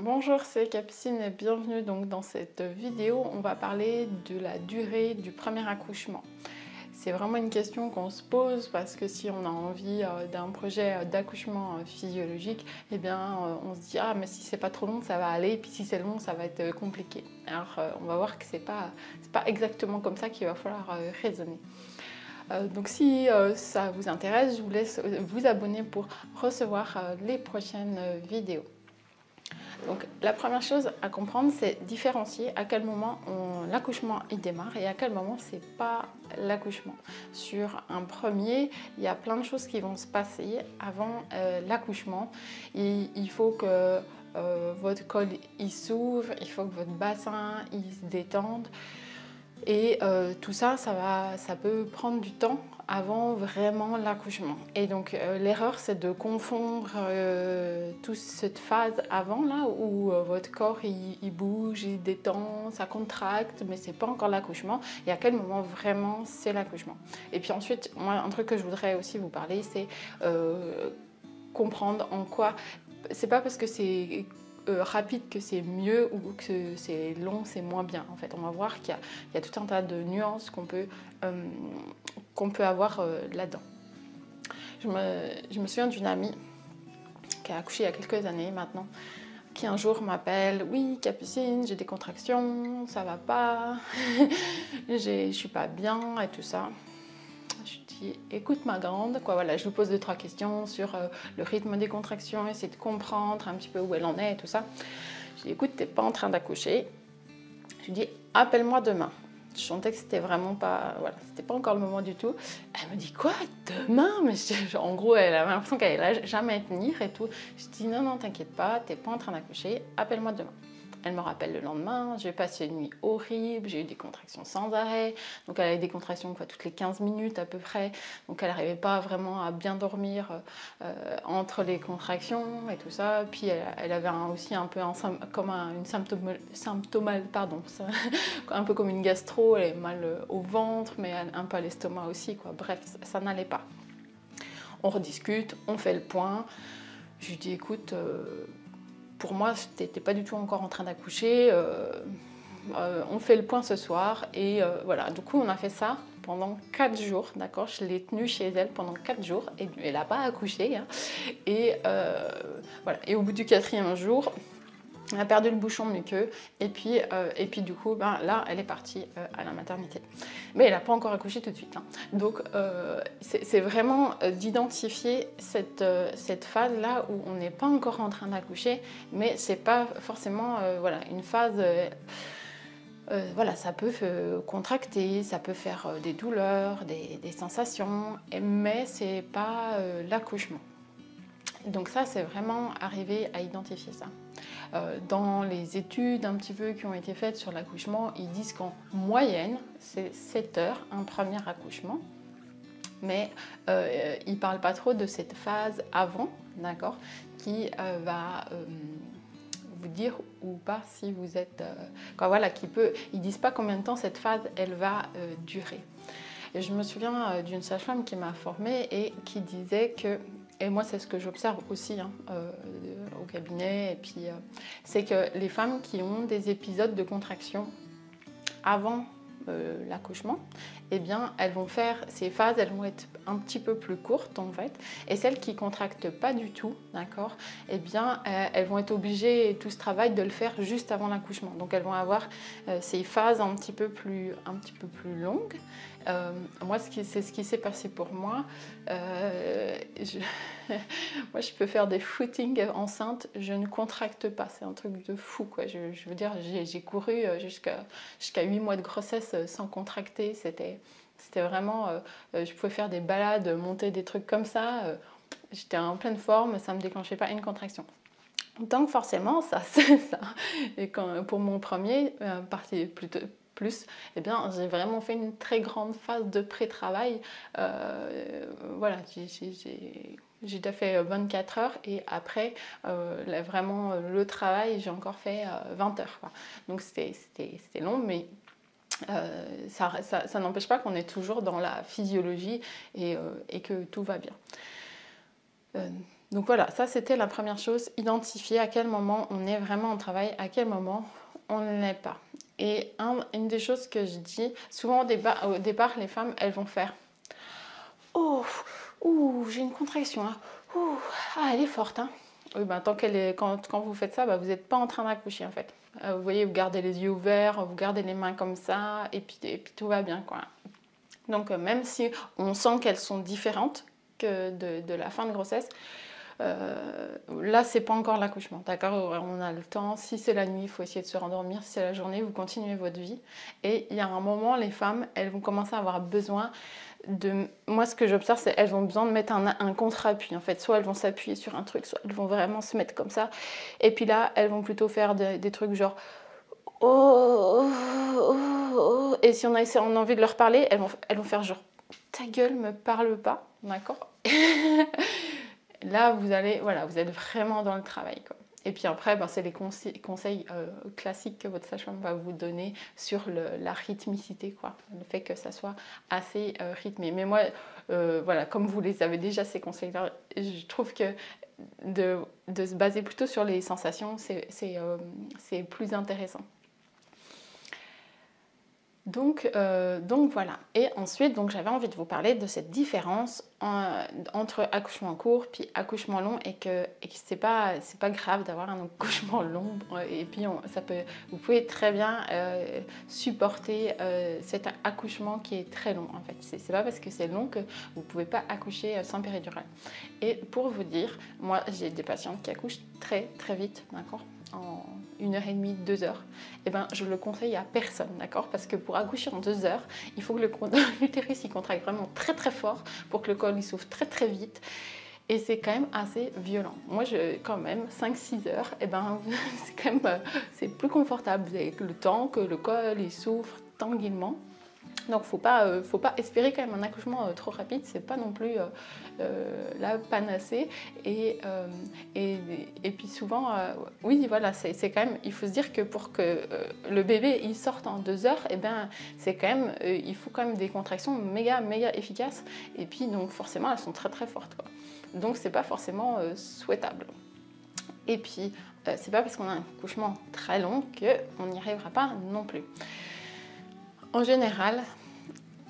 Bonjour, c'est Capucine et bienvenue donc dans cette vidéo. On va parler de la durée du premier accouchement. C'est vraiment une question qu'on se pose parce que si on a envie d'un projet d'accouchement physiologique, eh bien on se dit ah mais si c'est pas trop long ça va aller, et puis si c'est long ça va être compliqué. Alors on va voir que c'est pas exactement comme ça qu'il va falloir raisonner. Donc si ça vous intéresse, je vous laisse vous abonner pour recevoir les prochaines vidéos. Donc la première chose à comprendre, c'est différencier à quel moment l'accouchement il démarre et à quel moment c'est pas l'accouchement. Sur un premier, il y a plein de choses qui vont se passer avant l'accouchement. Il faut que votre col il s'ouvre, il faut que votre bassin il se détende. Et tout ça, ça peut prendre du temps avant vraiment l'accouchement. Et donc l'erreur, c'est de confondre toute cette phase avant, là, où votre corps, il bouge, il détend, ça contracte, mais c'est pas encore l'accouchement. Et à quel moment vraiment c'est l'accouchement. Et puis ensuite, moi, un truc que je voudrais aussi vous parler, c'est comprendre en quoi... C'est pas parce que c'est rapide que c'est mieux ou que c'est long, c'est moins bien. En fait, on va voir qu'il y a tout un tas de nuances qu'on peut avoir là-dedans. Je me souviens d'une amie qui a accouché il y a quelques années maintenant, qui un jour m'appelle, oui Capucine, j'ai des contractions, ça va pas, je suis pas bien et tout ça. Je dis, écoute ma grande, quoi, voilà, je lui pose 2-3 questions sur le rythme des contractions, essayer de comprendre un petit peu où elle en est et tout ça. Je dis, écoute, t'es pas en train d'accoucher. Je lui dis, appelle-moi demain. Je sentais que c'était vraiment pas, voilà, c'était pas encore le moment du tout. Elle me dit, quoi, demain? Mais en gros, elle avait l'impression qu'elle allait jamais tenir et tout. Je dis, non, non, t'inquiète pas, t'es pas en train d'accoucher, appelle-moi demain. Elle me rappelle le lendemain, j'ai passé une nuit horrible, j'ai eu des contractions sans arrêt. Donc elle avait des contractions quoi, toutes les 15 minutes à peu près. Donc elle n'arrivait pas vraiment à bien dormir entre les contractions et tout ça. Puis elle avait aussi un peu une symptomale, pardon, un peu comme une gastro, elle avait mal au ventre, mais un peu à l'estomac aussi. Quoi. Bref, ça n'allait pas. On rediscute, on fait le point. Je lui dis écoute... pour moi, tu n'étais pas du tout encore en train d'accoucher. On fait le point ce soir. Et voilà, du coup, on a fait ça pendant 4 jours. D'accord, je l'ai tenue chez elle pendant 4 jours. Et elle n'a pas accouché. Hein. Et voilà. Et au bout du 4e jour, elle a perdu le bouchon muqueux et puis du coup, ben, là, elle est partie à la maternité. Mais elle n'a pas encore accouché tout de suite. Hein. Donc, c'est vraiment d'identifier cette phase-là où on n'est pas encore en train d'accoucher, mais c'est pas forcément voilà, une phase... voilà, ça peut contracter, ça peut faire des douleurs, des sensations, mais c'est pas l'accouchement. Donc ça, c'est vraiment arriver à identifier ça. Dans les études un petit peu qui ont été faites sur l'accouchement, ils disent qu'en moyenne, c'est 7 heures un premier accouchement. Mais ils ne parlent pas trop de cette phase avant, d'accord, qui va vous dire ou pas si vous êtes... voilà, ils ne disent pas combien de temps cette phase, elle va durer. Et je me souviens d'une sage-femme qui m'a formée et qui disait que... Et moi, c'est ce que j'observe aussi hein, au cabinet. Et puis, c'est que les femmes qui ont des épisodes de contraction avant l'accouchement, eh bien, elles vont faire ces phases, elles vont être un petit peu plus courtes en fait. Et celles qui contractent pas du tout, d'accord, eh bien, elles vont être obligées, tout ce travail, de le faire juste avant l'accouchement. Donc, elles vont avoir ces phases un petit peu plus longues. Moi, c'est ce qui s'est passé pour moi. Moi, je peux faire des footings enceinte, je ne contracte pas. C'est un truc de fou, quoi. Je veux dire, j'ai couru jusqu'à 8 mois de grossesse sans contracter. C'était vraiment... je pouvais faire des balades, monter des trucs comme ça. J'étais en pleine forme, ça ne me déclenchait pas une contraction. Donc forcément, ça c'est ça. Et pour mon premier, partie plutôt plus, eh bien, j'ai vraiment fait une très grande phase de pré-travail. Voilà, j'ai déjà fait 24 heures et après, vraiment le travail, j'ai encore fait 20 heures. Quoi. Donc c'était long, mais ça n'empêche pas qu'on est toujours dans la physiologie et que tout va bien. Donc voilà, ça c'était la première chose, identifier à quel moment on est vraiment en travail, à quel moment on ne l'est pas. Et une des choses que je dis, souvent au départ, les femmes, elles vont faire « Oh, ouh, j'ai une contraction, hein. Ouh, ah, elle est forte, hein. » Oui, ben, quand vous faites ça, ben, vous n'êtes pas en train d'accoucher en fait. Vous voyez, vous gardez les yeux ouverts, vous gardez les mains comme ça, et puis tout va bien, quoi. Donc même si on sent qu'elles sont différentes que de la fin de grossesse, là, c'est pas encore l'accouchement, d'accord? On a le temps. Si c'est la nuit, il faut essayer de se rendormir. Si c'est la journée, vous continuez votre vie. Et il y a un moment, les femmes, elles vont commencer à avoir besoin de... Moi, ce que j'observe, c'est qu'elles ont besoin de mettre un contre-appui. En fait, soit elles vont s'appuyer sur un truc, soit elles vont vraiment se mettre comme ça. Et puis là, elles vont plutôt faire des trucs genre... Oh, oh, oh. Et si on a envie de leur parler, elles vont faire genre... Ta gueule, me parle pas, d'accord? Là, vous êtes vraiment dans le travail, quoi. Et puis après, ben, c'est les conseils classiques que votre sage-femme va vous donner sur la rythmicité, quoi. Le fait que ça soit assez rythmé. Mais moi, voilà, comme vous les avez déjà, ces conseils-là, je trouve que de se baser plutôt sur les sensations, c'est plus intéressant. Donc voilà. Et ensuite, j'avais envie de vous parler de cette différence entre accouchement court puis accouchement long et que c'est pas grave d'avoir un accouchement long. Et puis vous pouvez très bien supporter cet accouchement qui est très long. En fait, c'est pas parce que c'est long que vous pouvez pas accoucher sans péridurale. Et pour vous dire, moi j'ai des patientes qui accouchent très très vite, d'accord, en 1h30, 2h, et ben, je le conseille à personne, d'accord? Parce que pour accoucher en 2 heures, il faut que l'utérus il contracte vraiment très très fort pour que le col il s'ouvre très très vite. Et c'est quand même assez violent. Moi, quand même, 5-6 heures, et ben, c'est quand même c'est plus confortable. Vous avez le temps que le col il s'ouvre tranquillement. Donc faut pas espérer quand même un accouchement trop rapide, c'est pas non plus la panacée. Et puis souvent, oui voilà, c'est quand même, il faut se dire que pour que le bébé il sorte en 2 heures, et ben c'est quand même, il faut quand même des contractions méga efficaces. Et puis donc forcément elles sont très très fortes, quoi. Donc c'est pas forcément souhaitable. Et puis c'est pas parce qu'on a un accouchement très long qu'on n'y arrivera pas non plus. En général,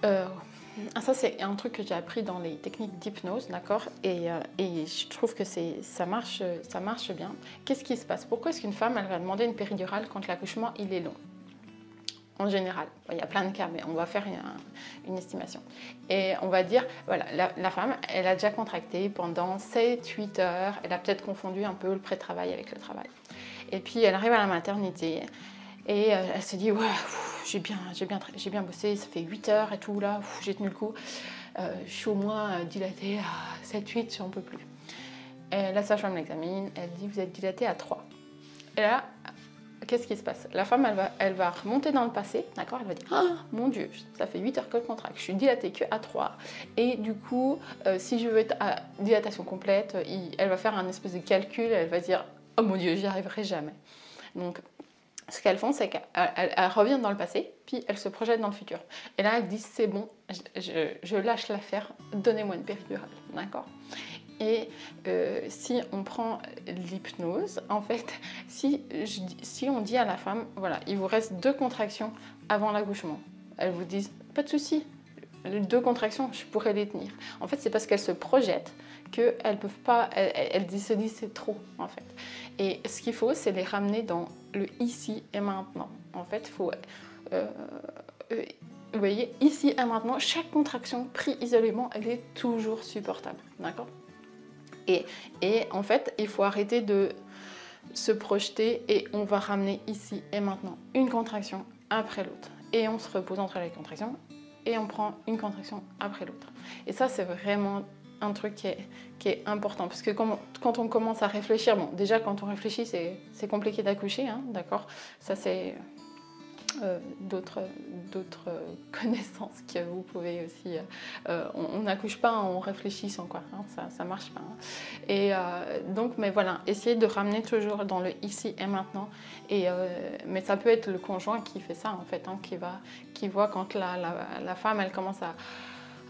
ça c'est un truc que j'ai appris dans les techniques d'hypnose, d'accord, et je trouve que ça marche bien. Qu'est-ce qui se passe? Pourquoi est-ce qu'une femme elle va demander une péridurale quand l'accouchement il est long? En général, il y a plein de cas, mais on va faire une estimation. Et on va dire, voilà, la femme, elle a déjà contracté pendant 7-8 heures, elle a peut-être confondu un peu le pré-travail avec le travail. Et puis elle arrive à la maternité, et elle se dit, ouais, j'ai bien bossé, ça fait 8 heures et tout, là, j'ai tenu le coup. Je suis au moins dilatée à 7-8, j'en peux plus. Et la sage-femme l'examine, elle dit, vous êtes dilatée à 3. Et là, qu'est-ce qui se passe? La femme, elle va remonter dans le passé, d'accord? Elle va dire, oh, mon Dieu, ça fait 8 heures que je contracte, je suis dilatée que à 3. Et du coup, si je veux être à dilatation complète, elle va faire un espèce de calcul, elle va dire, oh mon Dieu, j'y arriverai jamais. Donc, ce qu'elles font, c'est qu'elles reviennent dans le passé, puis elles se projettent dans le futur. Et là, elles disent, c'est bon, je lâche l'affaire, donnez-moi une péridurale, d'accord? Et si on prend l'hypnose, en fait, si on dit à la femme, voilà, il vous reste 2 contractions avant l'accouchement, elles vous disent, pas de souci, les 2 contractions, je pourrais les tenir. En fait, c'est parce qu'elles se projettent qu'elles peuvent pas, elles se disent c'est trop, en fait. Et ce qu'il faut, c'est les ramener dans le ici et maintenant. En fait, il faut... vous voyez, ici et maintenant, chaque contraction prise isolément, elle est toujours supportable, d'accord? Et en fait, il faut arrêter de se projeter et on va ramener ici et maintenant une contraction après l'autre. Et on se repose entre les contractions et on prend une contraction après l'autre. Et ça, c'est vraiment un truc qui est important. Parce que quand on commence à réfléchir, bon, déjà quand on réfléchit, c'est compliqué d'accoucher, hein, d'accord? Ça, c'est d'autres connaissances que vous pouvez aussi... on n'accouche pas en réfléchissant, quoi, hein, ça marche pas. Hein. Et donc, mais voilà, essayez de ramener toujours dans le ici et maintenant. Mais ça peut être le conjoint qui fait ça, en fait, hein, qui voit quand la femme, elle commence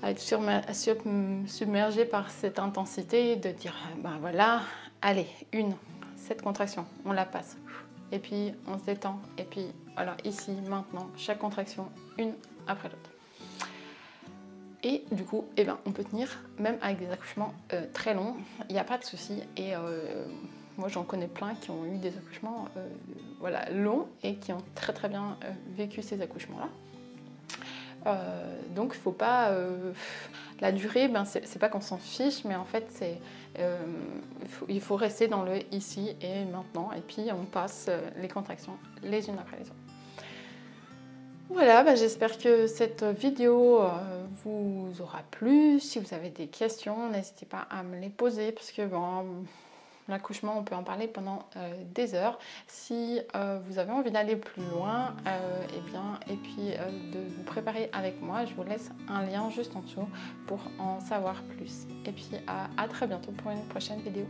à être submergé par cette intensité, de dire, ben voilà, allez, cette contraction, on la passe. Et puis on se détend, et puis voilà, ici, maintenant, chaque contraction, une après l'autre. Et du coup, eh ben, on peut tenir même avec des accouchements très longs, il n'y a pas de souci. Et moi, j'en connais plein qui ont eu des accouchements voilà, longs et qui ont très très bien vécu ces accouchements-là. Donc, faut pas. La durée, ben, c'est pas qu'on s'en fiche, mais en fait, il faut rester dans le ici et maintenant. Et puis, on passe les contractions les unes après les autres. Voilà, bah j'espère que cette vidéo vous aura plu. Si vous avez des questions, n'hésitez pas à me les poser parce que bon, l'accouchement, on peut en parler pendant des heures. Si vous avez envie d'aller plus loin, et puis de vous préparer avec moi, je vous laisse un lien juste en dessous pour en savoir plus. Et puis à très bientôt pour une prochaine vidéo.